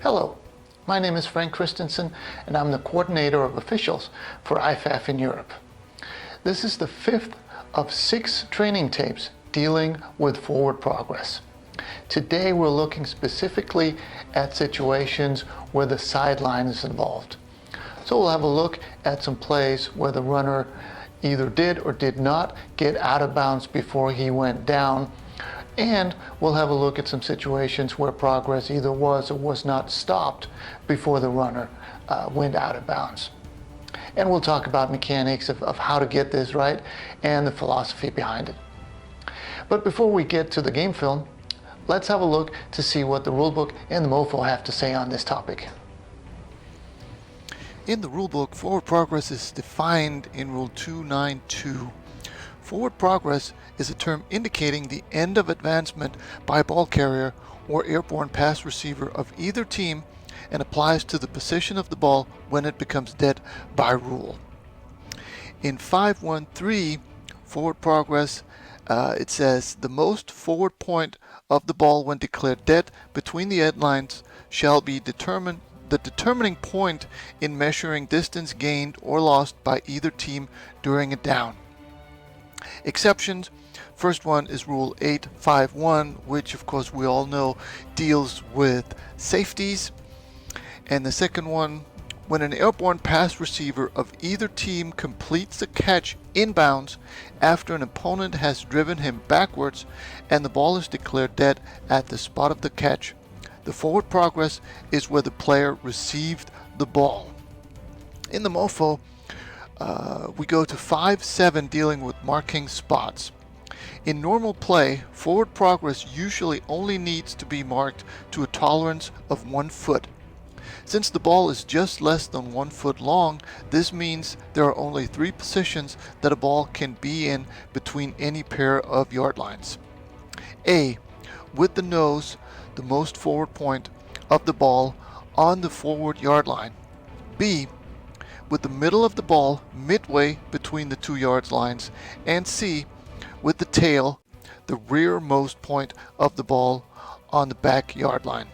Hello, my name is Frank Christensen and I'm the coordinator of officials for IFAF in Europe. This is the fifth of 6 training tapes dealing with forward progress. Today we're looking specifically at situations where the sideline is involved. So we'll have a look at some plays where the runner either did or did not get out of bounds before he went down. And we'll have a look at some situations where progress either was or was not stopped before the runner went out of bounds. And we'll talk about mechanics of how to get this right and the philosophy behind it. But before we get to the game film, let's have a look to see what the rulebook and the MOFO have to say on this topic. In the rulebook, forward progress is defined in Rule 292. Forward progress is a term indicating the end of advancement by a ball carrier or airborne pass receiver of either team and applies to the position of the ball when it becomes dead by rule. In 513, forward progress, it says the most forward point of the ball when declared dead between the end lines shall be the determining point in measuring distance gained or lost by either team during a down. Exceptions. First one is Rule 851, which of course we all know deals with safeties. And the second one, when an airborne pass receiver of either team completes a catch inbounds after an opponent has driven him backwards and the ball is declared dead at the spot of the catch, the forward progress is where the player received the ball. In the MOFO, we go to 5-7 dealing with marking spots. In normal play, forward progress usually only needs to be marked to a tolerance of 1 foot. Since the ball is just less than 1 foot long, this means there are only 3 positions that a ball can be in between any pair of yard lines. A. With the nose, the most forward point of the ball on the forward yard line. B. With the middle of the ball midway between the 2 yard lines. And C. With the tail, the rearmost point of the ball on the back yard line.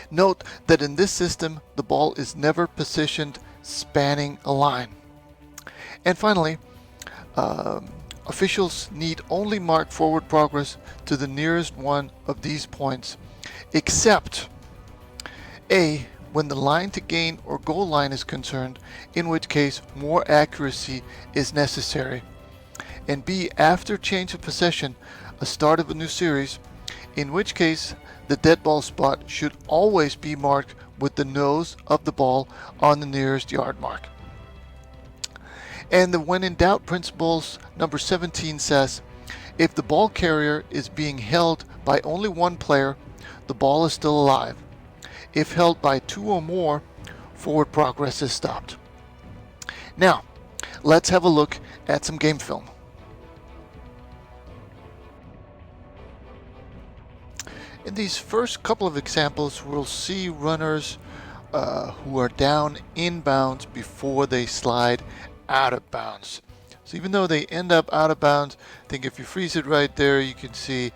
Note that in this system, the ball is never positioned spanning a line. And finally, officials need only mark forward progress to the nearest one of these points, except A, when the line to gain or goal line is concerned, in which case more accuracy is necessary, and B, after change of possession, a start of a new series, in which case the dead ball spot should always be marked with the nose of the ball on the nearest yard mark. And the when in doubt principles number 17 says, if the ball carrier is being held by only one player, the ball is still alive. If held by 2 or more, forward progress is stopped. Now, let's have a look at some game film. In these first couple of examples, we'll see runners who are down inbounds before they slide out of bounds. So even though they end up out of bounds, I think if you freeze it right there, you can see,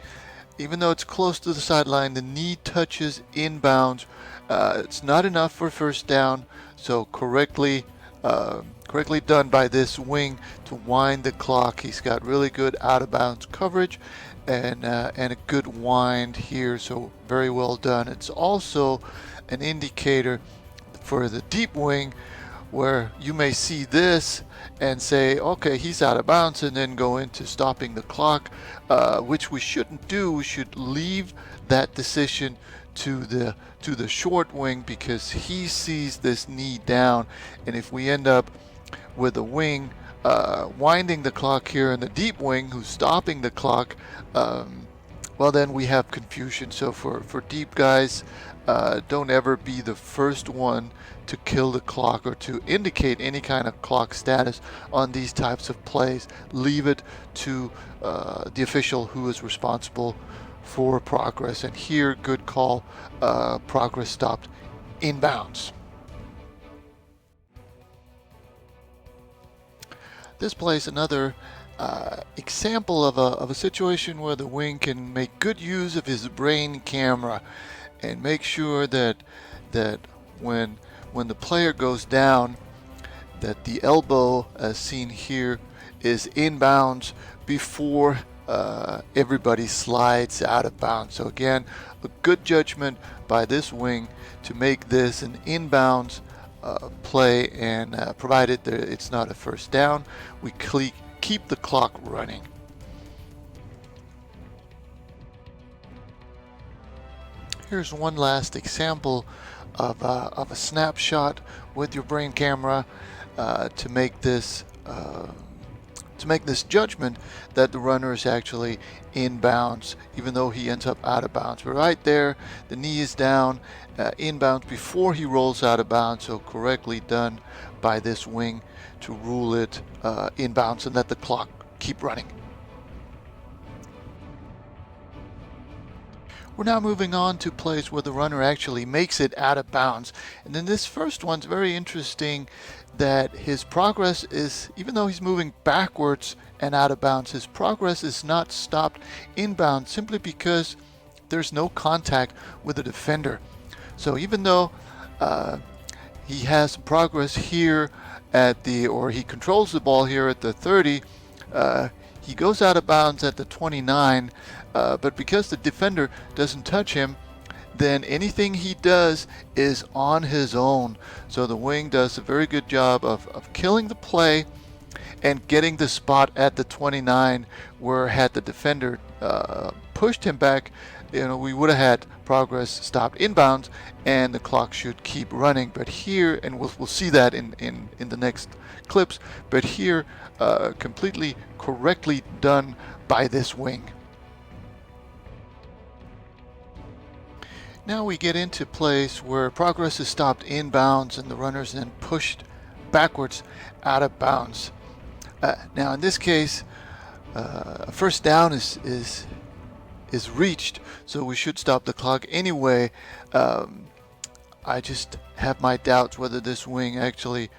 even though it's close to the sideline, the knee touches inbounds. It's not enough for first down, so correctly done by this wing to wind the clock. He's got really good out of bounds coverage and a good wind here, so very well done. It's also an indicator for the deep wing where you may see this and say, okay, he's out of bounds, and then go into stopping the clock, which we shouldn't do. We should leave that decision to the short wing because he sees this knee down, and if we end up with a wing winding the clock here and the deep wing who's stopping the clock, well, then we have confusion. So for deep guys, don't ever be the first one to kill the clock or to indicate any kind of clock status on these types of plays. Leave it to the official who is responsible for progress. And here, good call, progress stopped inbounds. This plays another example of a situation where the wing can make good use of his brain camera. and make sure that when the player goes down, that the elbow, as seen here, is inbounds before everybody slides out of bounds. So again, a good judgment by this wing to make this an inbounds play, and provided that it's not a first down, we keep the clock running. Here's one last example of a snapshot with your brain camera to make this judgment that the runner is actually in bounds, even though he ends up out of bounds. But right there, the knee is down, in bounds before he rolls out of bounds, so correctly done by this wing to rule it in bounds and let the clock keep running. We're now moving on to plays where the runner actually makes it out of bounds. And then this first one's very interesting, that his progress is, even though he's moving backwards and out of bounds, his progress is not stopped in bounds simply because there's no contact with the defender. So even though he has progress here or he controls the ball here at the 30, he goes out of bounds at the 29, but because the defender doesn't touch him, then anything he does is on his own. So the wing does a very good job of killing the play and getting the spot at the 29, where had the defender pushed him back, we would have had progress stopped inbounds and the clock should keep running. But here, and we'll see that in the next clips, but here completely correctly done by this wing. Now we get into plays where progress is stopped in bounds and the runner's then pushed backwards out of bounds. Now in this case, a first down is reached, so we should stop the clock anyway. I just have my doubts whether this wing actually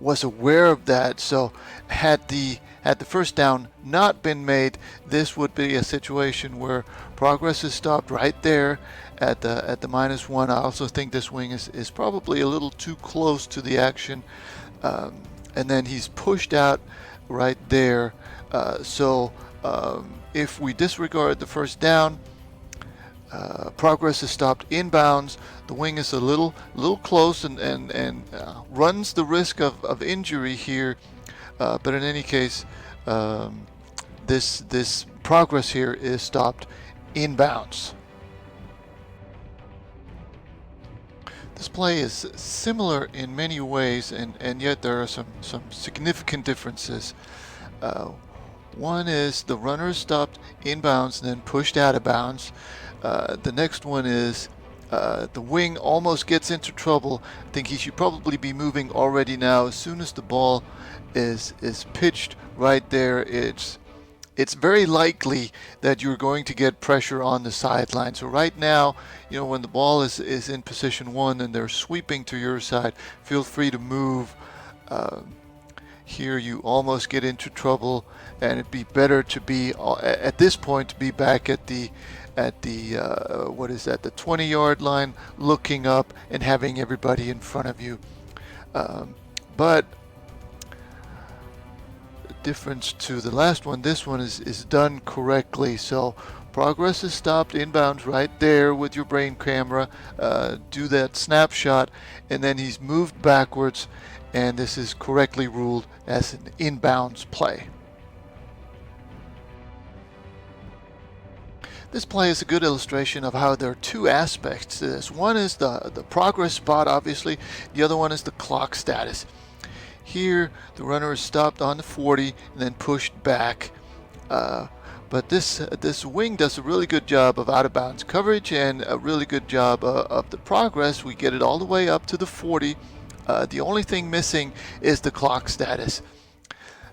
was aware of that. So had the first down not been made, this would be a situation where progress is stopped right there at the -1. I also think this wing is probably a little too close to the action, and then he's pushed out right there. So if we disregard the first down, progress is stopped inbounds. The wing is a little close and runs the risk of injury here. But in any case, this progress here is stopped inbounds. This play is similar in many ways, and yet there are some significant differences. One is the runner is stopped inbounds and then pushed out of bounds. The next one is the wing almost gets into trouble. I think he should probably be moving already now. As soon as the ball is pitched right there, it's very likely that you're going to get pressure on the sideline. So right now, when the ball is in position 1 and they're sweeping to your side, feel free to move. Here you almost get into trouble, and it'd be better to be at this point to be back at the 20-yard line, looking up and having everybody in front of you. But the difference to the last one, this one is done correctly. So progress is stopped inbounds right there with your brain camera. Do that snapshot, and then he's moved backwards, and this is correctly ruled as an inbounds play. This play is a good illustration of how there are two aspects to this. One is the progress spot, obviously. The other one is the clock status. Here, the runner is stopped on the 40 and then pushed back. But this wing does a really good job of out-of-bounds coverage and a really good job of the progress. We get it all the way up to the 40. The only thing missing is the clock status.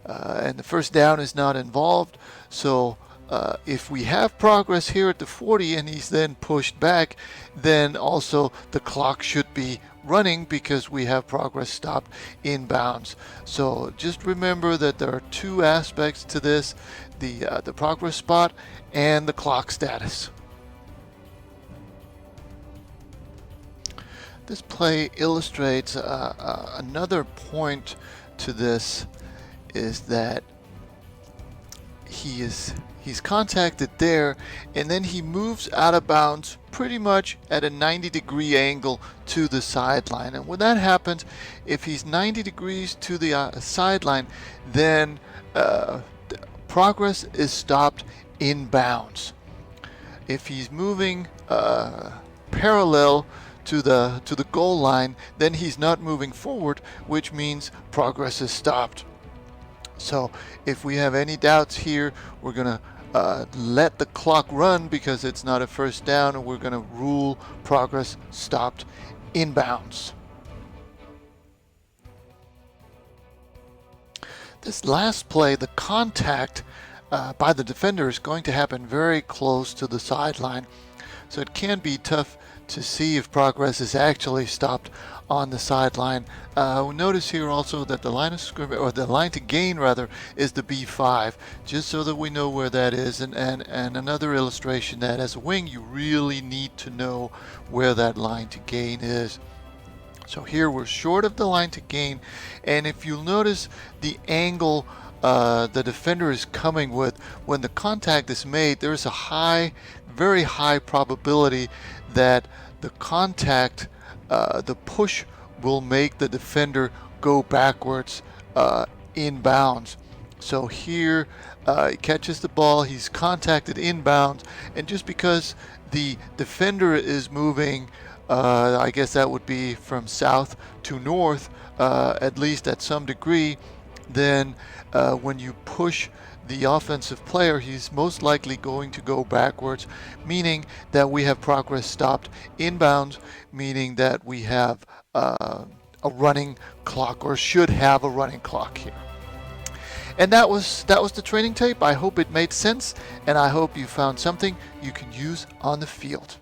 And the first down is not involved. So if we have progress here at the 40 and he's then pushed back, then also the clock should be running because we have progress stopped inbounds. So just remember that there are two aspects to this, the progress spot and the clock status. This play illustrates another point to this, is that he's contacted there, and then he moves out of bounds pretty much at a 90-degree angle to the sideline. And when that happens, if he's 90 degrees to the sideline, then progress is stopped in bounds. If he's moving parallel to the goal line, then he's not moving forward, which means progress is stopped. So if we have any doubts here, we're going to let the clock run because it's not a first down, and we're going to rule progress stopped in bounds. This last play, the contact by the defender is going to happen very close to the sideline, so it can be tough to see if progress is actually stopped on the sideline. Notice here also that the line of scrimmage, or the line to gain rather, is the B5, just so that we know where that is. And another illustration that as a wing, you really need to know where that line to gain is. So here we're short of the line to gain, and if you'll notice the angle the defender is coming with when the contact is made, there's a very high probability that the contact, the push, will make the defender go backwards in bounds. So here he catches the ball, he's contacted inbounds, and just because the defender is moving, I guess that would be from south to north, at least at some degree, then when you push the offensive player, he's most likely going to go backwards, meaning that we have progress stopped inbounds, meaning that we have a running clock, or should have a running clock here. And that was the training tape. I hope it made sense, and I hope you found something you can use on the field.